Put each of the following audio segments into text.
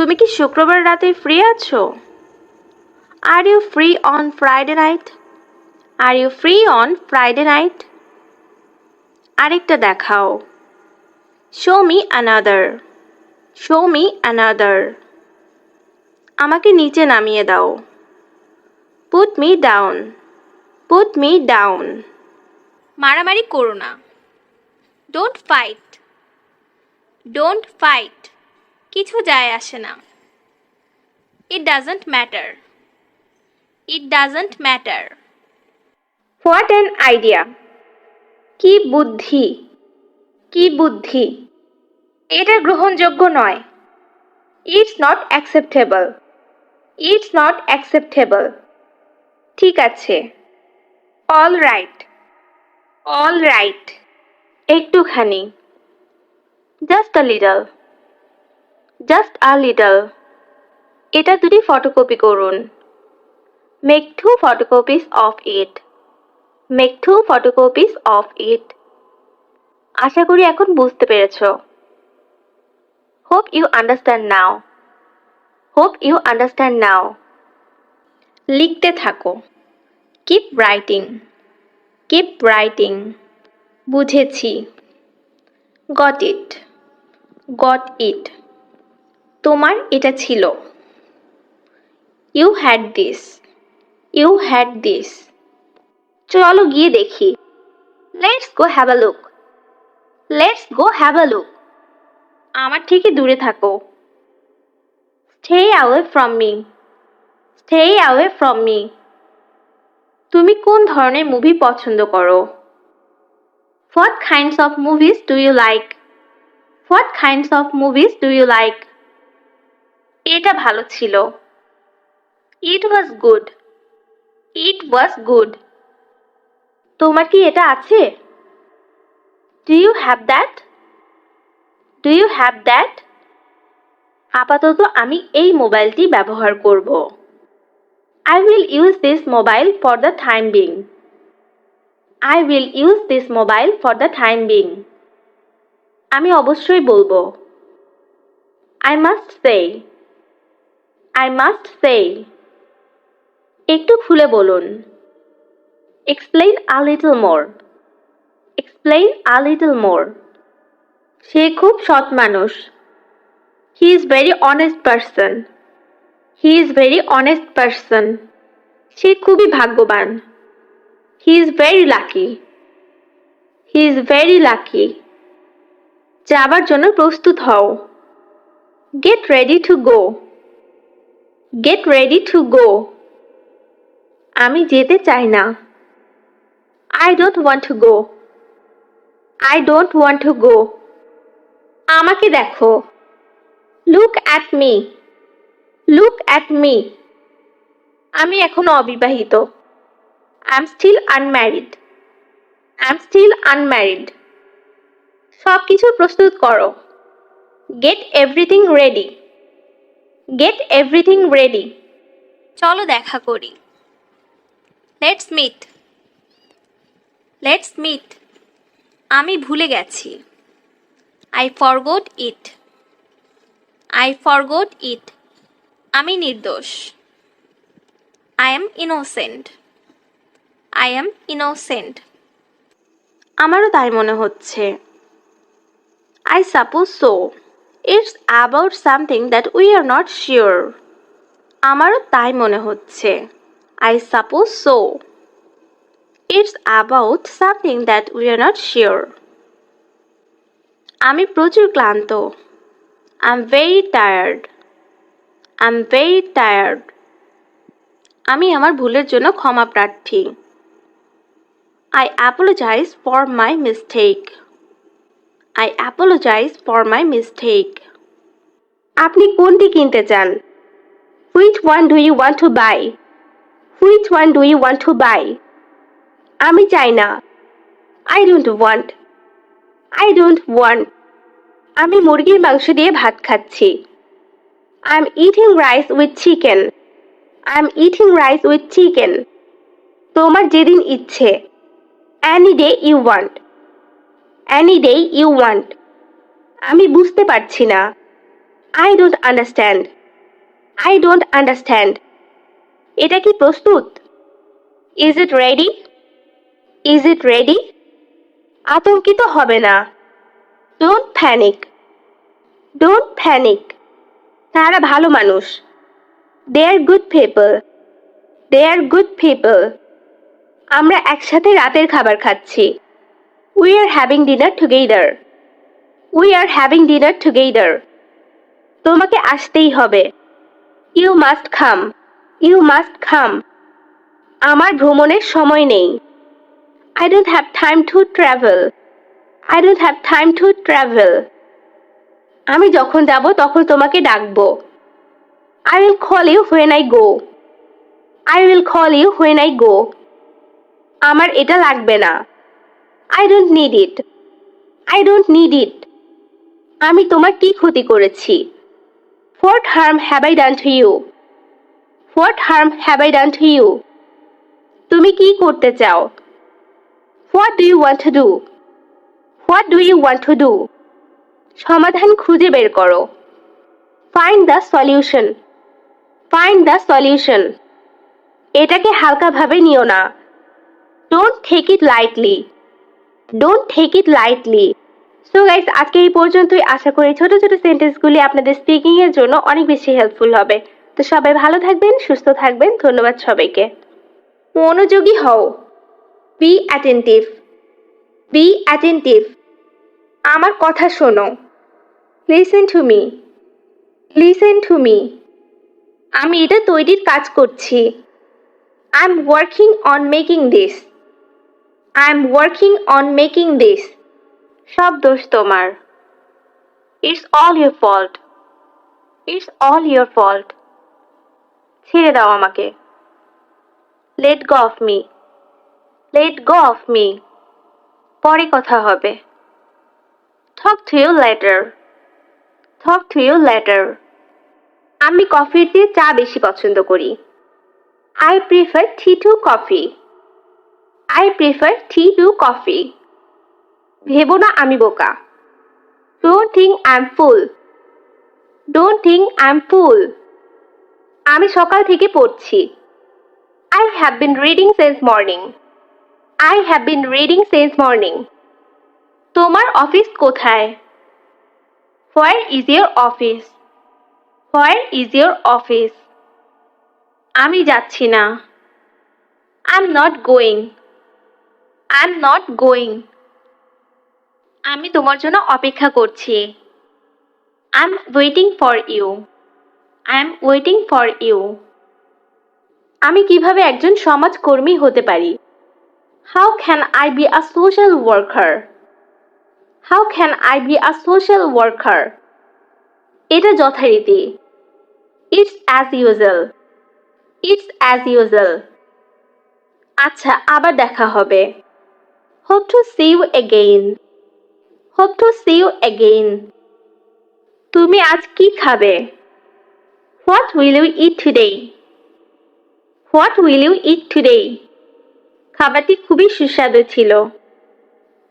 তুমি কি শুক্রবার রাতে ফ্রি আছো? Are you free on Friday night? Are you free on Friday night? আরেকটা দেখাও। Show me another. Show me another. আমাকে নিচে নামিয়ে দাও। Put me down. Put me down. মারামারি করো না। Don't fight. Don't fight. কিছু যায় আসে না। It doesn't matter. It doesn't matter. What an idea. কি বুদ্ধি। কি বুদ্ধি। এটা গ্রহণযোগ্য নয়। It's not acceptable. It's not acceptable. ঠিক আছে। All right. All right. একটুখানি। Just a little. Just a little. এটা দুটি ফটোকপি করুন। Make 2 photocopies of it. Make 2 photocopies of it. আশা করি এখন বুঝতে পেরেছো। Hope you understand now. Hope you understand now. লিখতে থাকো। Keep writing. Keep writing. বুঝেছি। Got it. Got it. তোমার এটা ছিল। You had this. You had this. চলো গিয়ে দেখি। Let's go have a look. Let's go have a look. আমার থেকে দূরে থাকো। Stay away from me. Stay away from me. তুমি কোন ধরনের মুভি পছন্দ করো? What kinds of movies do you like? What kinds of movies do you like? এটা ভালো ছিল। It was good. It was good. তোমার কি এটা আছে? Do you have that? Do you have that? আপাতত আমি এই মোবাইলটি ব্যবহার করব। I will use this mobile for the time being. I will use this mobile for the time being. আমি অবশ্যই বলবো। I must say. I must say. একটু খুলে বলুন। Explain a little more. Explain a little more. সে খুব সৎ মানুষ। He is very honest person. He is very honest person. সে খুবই ভাগ্যবান। He is very lucky. He is very lucky. যাবার জন্য প্রস্তুত হও। Get ready to go. Get ready to go. আমি যেতে চাই না। I don't want to go. I don't want to go. আমাকে দেখো। Look at me. Look at me. আমি এখনো অবিবাহিত। I'm still unmarried. I'm still unmarried. সব কিছু প্রস্তুত করো। Get everything ready. Get everything ready. চলো দেখা করি। Let's meet. Let's meet. আমি ভুলে গেছি। I forgot it. I forgot it. আমি নির্দোষ। I am innocent. I am innocent. আমারও তাই মনে হচ্ছে। I suppose so. It's about something that we are not sure. আমারও তাই মনে হচ্ছে। I suppose so. It's about something that we are not sure. আমি প্রচুর ক্লান্ত। I'm very tired. I'm very tired. আমি আমার ভুলের জন্য ক্ষমা প্রার্থী। I apologize for my mistake. I apologize for my mistake. আপনি কোনটি কিনতে চান? Which one do you want to buy? Which one do you want to buy? আমি চাই না। I don't want. I don't want. আমি মুরগির মাংস দিয়ে ভাত খাচ্ছি। I'm eating rice with chicken. I'm eating rice with chicken. তোমার যেদিন ইচ্ছে। Any day you want. Any day you want. আমি বুঝতে পারছি না। I don't understand. I don't understand. এটা কি প্রস্তুত? Is it ready? Is it ready? আতঙ্কিত হবে না। Don't panic. Don't panic. তারা ভালো মানুষ। They are good people. They are good people. আমরা একসাথে রাতের খাবার খাচ্ছি। We are having dinner together. We are having dinner together. তোমাকে আসতেই হবে। You must come. You must come. আমার ভ্রমণের সময় নেই। I don't have time to travel. I don't have time to travel. আমি যখন যাব তখন তোমাকে ডাকবো। I will call you when I go. I will call you when I go. আমার এটা লাগবে না। I don't need it. I don't need it. আমি তোমার কি ক্ষতি করেছি? What harm have I done to you? What harm have I done to you? তুমি কি করতে চাও? What do you want to do? What do you want to do? সমাধান খুঁজে বের করো। Find the solution. Find the solution. এটাকে হালকাভাবে নিও না। Don't take it lightly. Don't take it lightly. So guys, আজকে এই পর্যন্তই। আশা করি ছোট ছোট সেন্টেন্সগুলি আপনাদের স্পিকিং এর জন্য অনেক বেশি হেল্পফুল হবে। তো সবাই ভালো থাকবেন, সুস্থ থাকবেন। ধন্যবাদ সবাইকে। মনোযোগী হও। Be attentive. Be attentive. আমার কথা শোনো। Listen to me. Listen to me. আমি এটা তৈরির কাজ করছি। I'm working on making this. I'm working on making this. সব দোষ তোমার। It's all your fault. It's all your fault. ছেড়ে দাও আমাকে। Let go of me. Let go of me. পরে কথা হবে। Talk to you later. Talk to you later. আমি কফির চেয়ে চা বেশি পছন্দ করি। I prefer tea to coffee. I prefer tea to coffee. ভেবো না আমি বোকা। Don't think I'm fool. Don't think I'm fool. আমি সকাল থেকে পড়ছি। I have been reading since morning. I have been reading since morning. তোমার অফিস কোথায়? Where is your office? Where is your office? আমি যাচ্ছি না। I'm not going. I'm not going. আমি তোমার জন্য অপেক্ষা করছি। I'm waiting for you. I'm waiting for you. আমি কিভাবে একজন সমাজকর্মী হতে পারি? How can I be a social worker? How can I be a social worker? এটা যথারীতি। It's as usual. It's as usual. আচ্ছা, আবার দেখা হবে। Hope to see you again. Hope to see you again. তুমি আজ কি খাবে? What will you eat today? What will you eat today? খাবারটি খুবই সুস্বাদু ছিল।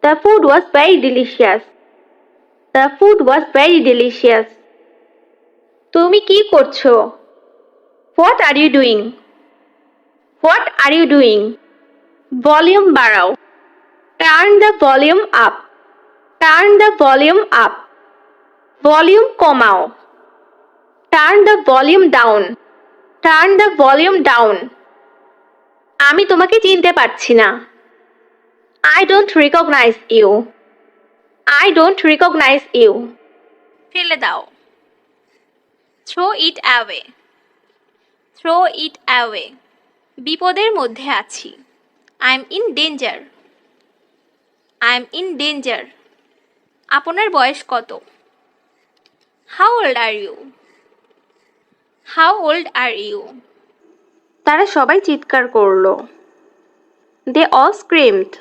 The food was very delicious. The food was very delicious. তুমি কি করছো? What are you doing? What are you doing? Volume বাড়াও। Turn the volume up. Turn the volume up. Volume কমাও। Turn the volume down. Turn the volume down. আমি তোমাকে চিনতে পারছি না। I don't recognize you. I don't recognize you. ফেলে দাও। Throw it away. Throw it away. বিপদের মধ্যে আছি। I'm in danger. I'm in danger. আপনার বয়স কত? How old are you? How old are you? তারা সবাই চিৎকার করলো। They all screamed.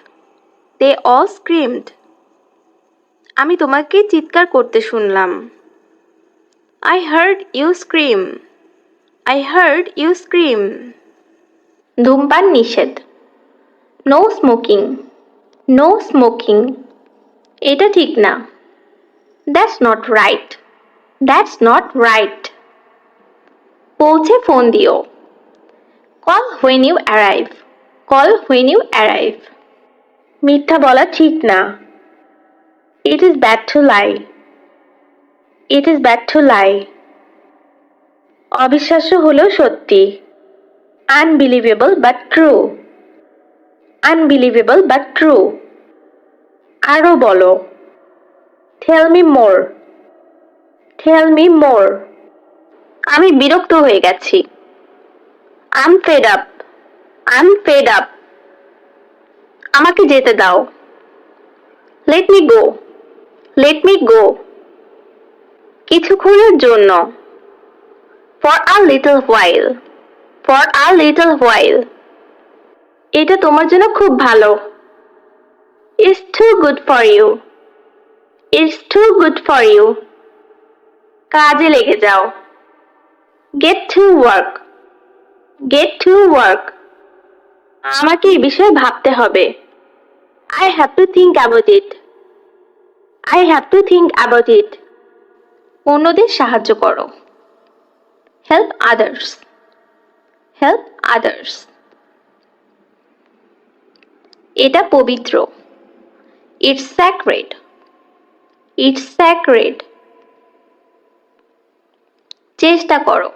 They all screamed. আমি তোমাকে চিৎকার করতে শুনলাম। I heard you scream. I heard you scream. ধূমপান নিষেধ। No smoking. No smoking. এটা ঠিক না। That's not right. That's not right. পৌঁছে ফোন দিও। Call when you arrive. Call when you arrive. মিথ্যা বলা ঠিক না। It is bad to lie. It is bad to lie. অবিশ্বাস্য হলেও সত্যি। Unbelievable but true. Unbelievable but true. আরো বলো। Tell me more. Tell me more. আমি বিরক্ত হয়ে গেছি। I'm fed up. I'm fed up. আমাকে যেতে দাও। Let me go. Let me go. কিছুক্ষণের জন্য। For a little while. For a little while. এটা তোমার জন্য খুব ভালো। It's too good for you. It's too good for you. কাজে লেগে যাও। Get to work. Get to work. আমাকে এই বিষয়ে ভাবতে হবে। I have to think about it. I have to think about it. অন্যদের সাহায্য করো। Help others. Help others. এটা পবিত্র। It's sacred. It's sacred. চেষ্টা করো।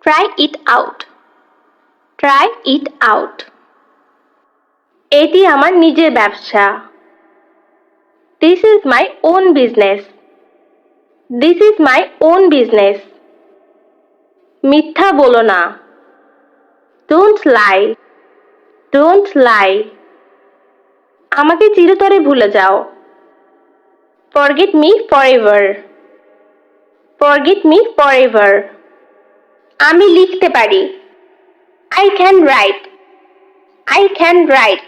Try it out. Try it out. এটি আমার নিজের ব্যবসা। This is my own business. This is my own business. মিথ্যা বলো না। Don't lie. Don't lie. আমাকে চিরতরে ভুলে যাও। Forget me forever. Forget me forever. আমি লিখতে পারি। I can write. I can write.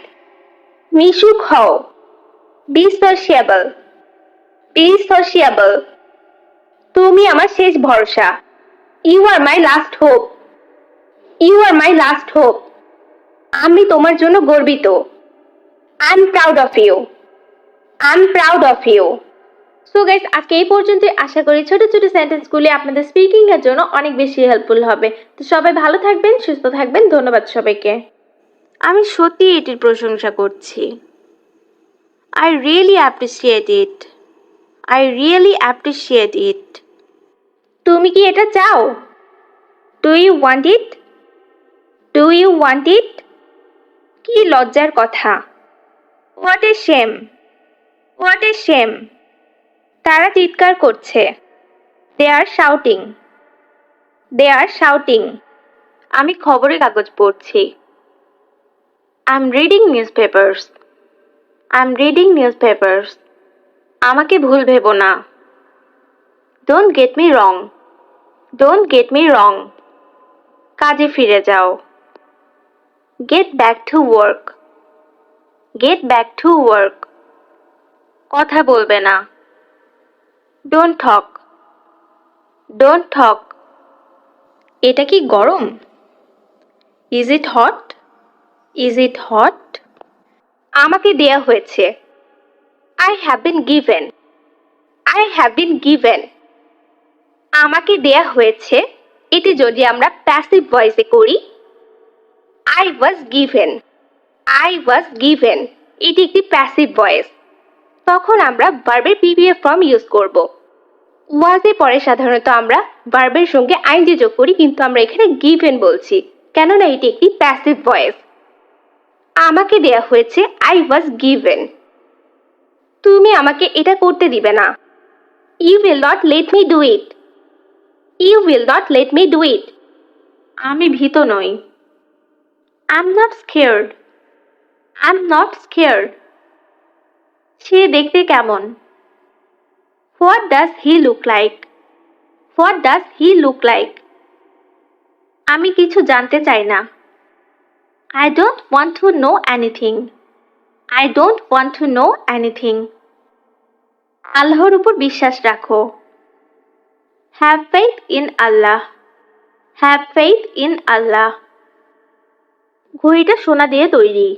মিশুক হও। Be sociable. Be sociable. তুমি আমার শেষ ভরসা। You are my last hope. You are my last hope. আমি তোমার জন্য গর্বিত। I'm proud of you. I'm proud of you. So guys, আজকে এই পর্যন্ত। আশা করি ছোট ছোট সেন্টেন্সগুলি আপনাদের স্পিকিং এর জন্য অনেক বেশি হেল্পফুল হবে। তো সবাই ভালো থাকবেন, সুস্থ থাকবেন। ধন্যবাদ সবাইকে। আমি সত্যি এটির প্রশংসা করছি। I really appreciate it. I really appreciate it. তুমি কি এটা চাও? Do you want it? Do you want it? কি লজ্জার কথা। What a shame. What a shame. তারা চিৎকার করছে। They are shouting. They are shouting. আমি খবরের কাগজ পড়ছি। I'm reading newspapers. I'm reading newspapers. আমাকে ভুল ভেবো না। Don't get me wrong. Don't get me wrong. কাজে ফিরে যাও। Get back to work. Get back to work. কথা বলবে না। Don't talk. Don't talk. এটা কি গরম? Is it hot? Is it hot? আমাকে দেয়া হয়েছে। I have been given. I have been given. আমাকে দেয়া হয়েছে এটি যদি আমরা প্যাসিভ ভয়েসে করি, I was given. I was given. এটি একটি প্যাসিভ ভয়েস। তখন আমরা ভার্বের পিপিএফ ফর্ম ইউজ করব। ওয়াজে পরে সাধারণত আমরা ভার্বের সঙ্গে আইএনজি যোগ করি, কিন্তু আমরা এখানে গিভেন বলছি, কেননা এটি একটি প্যাসিভ ভয়েস। আমাকে দেয়া হয়েছে I was given. তুমি আমাকে এটা করতে দিবে না। You will not let me do it. You will not let me do it. আমি ভীত নই। I'm not scared. I'm not scared. সে দেখতে কেমন? What does he look like? What does he look like? আমি কিছু জানতে চাই না। I don't want to know anything. I don't want to know anything. আল্লাহর উপর বিশ্বাস রাখো। Have faith in Allah. Have faith in Allah. ঘড়িটা সোনা দিয়ে তৈরি।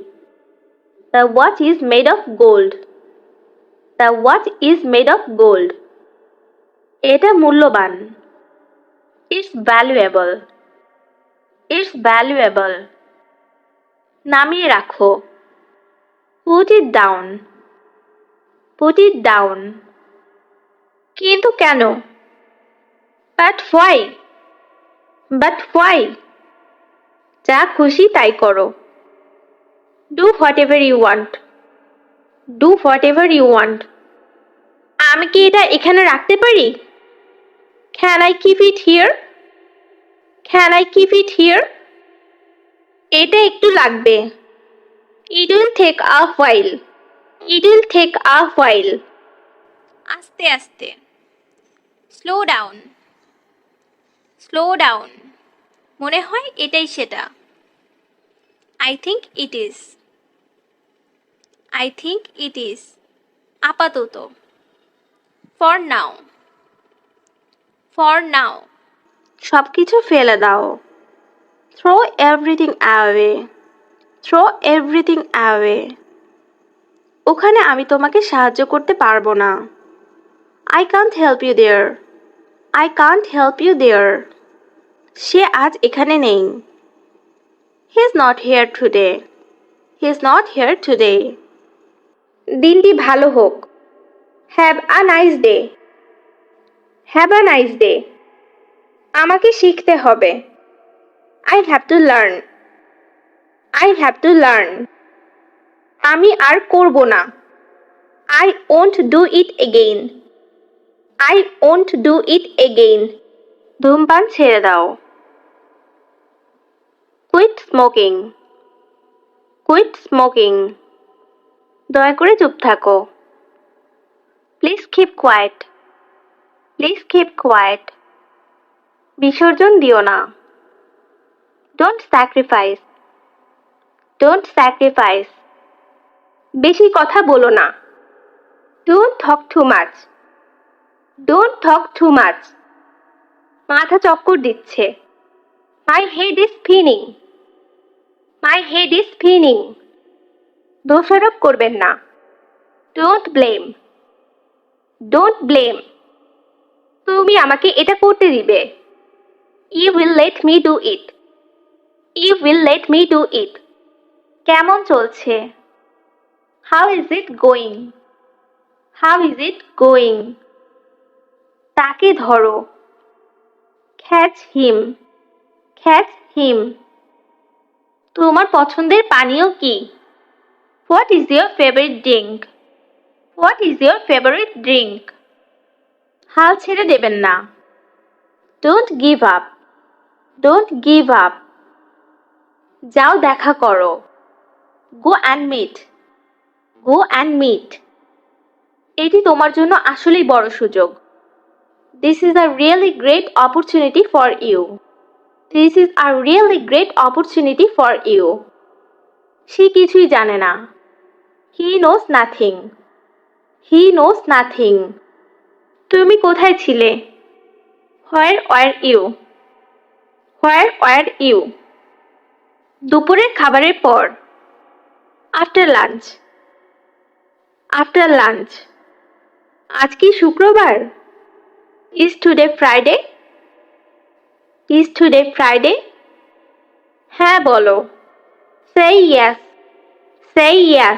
The watch is made of gold. The watch is made of gold. এটা মূল্যবান। It's valuable. It's valuable. নামিয়ে রাখো। Put it down. Put it down. কিন্তু কেন? But why? But why? যা খুশি তাই করো। Do whatever you want. Do whatever you want. আমি কি এটা এখানে রাখতে পারি? Can I keep it here? Can I keep it here? এটা একটু লাগবে। It will take a while. It will take a while. আস্তে আস্তে। Slow down. Slow down. মনে হয় এটাই সেটা। I think it is. I think it is. আপাতত। For now. For now. সবকিছু ফেলে দাও। Throw everything away. Throw everything away. ওখানে আমি তোমাকে সাহায্য করতে পারবো না। I can't help you there. I can't help you there. সে আজ এখানে নেই। He's not here today. He's not here today. দিনটি ভালো হোক। Have a nice day. Have a nice day. আমাকে শিখতে হবে। I have to learn. I have to learn. আমি আর করব না। I won't do it again. I won't do it again. ধূমপান ছেড়ে দাও। Quit smoking. Quit smoking. দয়া করে চুপ থাকো। Please keep quiet. Please keep quiet. বিসর্জন দিও না। Don't sacrifice. Don't sacrifice. বেশি কথা বলো না। Don't talk too much. Don't talk too much. মাথা চক্কর দিচ্ছে। My head is spinning. My head is spinning. দোষারোপ করবেন না। Don't blame. Don't blame. তুমি আমাকে এটা করতে দিবে। You will let me do it. You will let me do it. কেমন চলছে? How is it going? How is it going? তাকে ধরো। Catch him. Catch him. তোমার পছন্দের পানীয় কি? What is your favorite drink? What is your favorite drink? হাল ছেড়ে দেবেন না। Don't give up. Don't give up. যাও দেখা করো। Go and meet. Go and meet. এটি তোমার জন্য আসলেই বড় সুযোগ। This is a really great opportunity for you. This is a really great opportunity for you. সে কিছুই জানে না। He knows nothing. He knows nothing. তুমি কোথায় ছিলে? Where were you? Where were you? দুপুরের খাবারের পর। After lunch. After lunch. আজ কি শুক্রবার? Is today Friday? Is today Friday? হ্যাঁ বলো। Say yes. Say yes.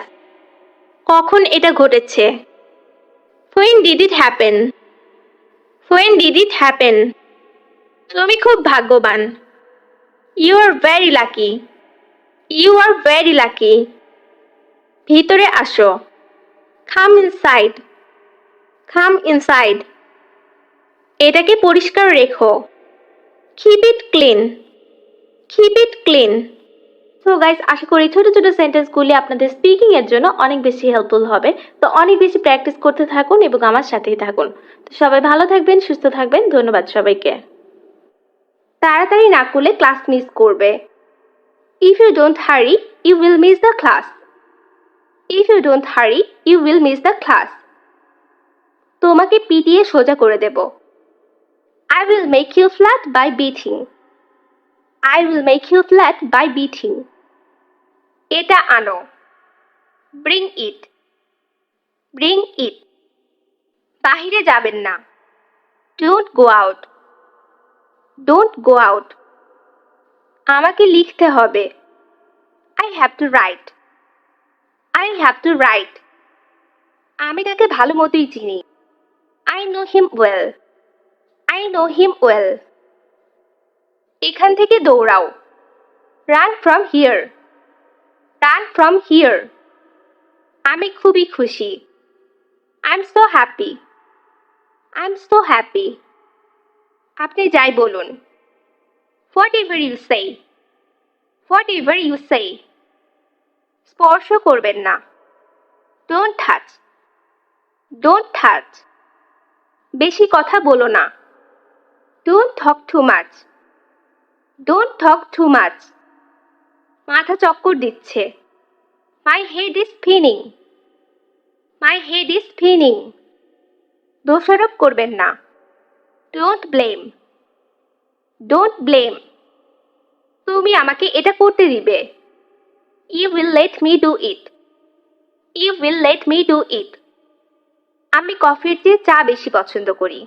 কখন এটা ঘটেছে? When did it happen? When did it happen? তুমি খুব ভাগ্যবান। You are very lucky. You are very lucky. ভিতরে আসো। Come inside. Come inside. এটাকে পরিষ্কার রেখো। Keep it clean. Keep it clean. So guys, আশা করি ছোট ছোট সেন্টেন্সগুলি আপনাদের স্পিকিং এর জন্য অনেক বেশি হেল্পফুল হবে। তো অনেক বেশি প্র্যাকটিস করতে থাকুন এবং আমার সাথেই থাকুন। তো সবাই ভালো থাকবেন, সুস্থ থাকবেন। ধন্যবাদ সবাইকে। তাড়াতাড়ি না করলে ক্লাস মিস করবে। If you don't hurry, you will miss the class. If you don't hurry, you will miss the class. তোমাকে পিটিয়ে সোজা করে দেব। I will make you flat by beating. I will make you flat by beating. এটা আনো। Bring it. Bring it. বাহিরে যাবেন না। Don't go out. Don't go out. আমাকে লিখতে হবে। I have to write. I have to write. আমি তাকে ভালো মতোই চিনি। I know him well. I know him well. এখান থেকে দৌড়াও। Run from here. Run from here. আমি খুবই খুশি। I'm so happy. I'm so happy. আপনি যাই বলুন। Whatever you say. Whatever you say. স্পর্শ করবেন না। Don't touch. Don't touch. বেশি কথা বলো না। Don't talk too much. Don't talk too much. মাথা চক্কর দিচ্ছে। My head is spinning. My head is spinning. দোষারোপ করবেন না। Don't blame. Don't blame. তুমি আমাকে এটা করতে দিবে। You will let me do it. You will let me do it. আমি কফির চেয়ে চা বেশি পছন্দ করি।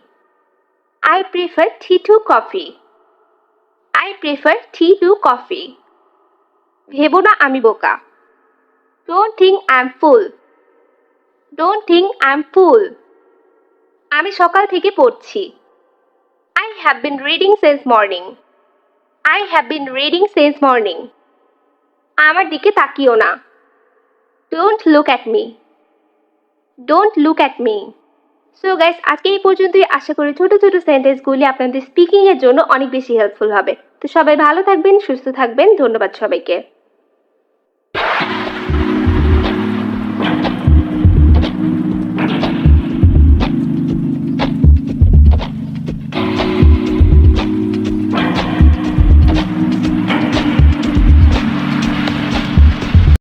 I prefer tea to coffee. I prefer tea to coffee. ভেবো না আমি বোকা। Don't think I'm fool. Don't think I'm fool. আমি সকাল থেকে পড়ছি। I have been reading since morning. I have been reading since morning. আমার দিকে তাকিও না। Don't look at me. Don't look at me. So guys, আজকে এই পর্যন্তই। আশা করি ছোট ছোট সেন্টেন্সগুলি আপনাদের স্পিকিং এর জন্য অনেক বেশি হেল্পফুল হবে। তো সবাই ভালো থাকবেন, সুস্থ থাকবেন। ধন্যবাদ সবাইকে।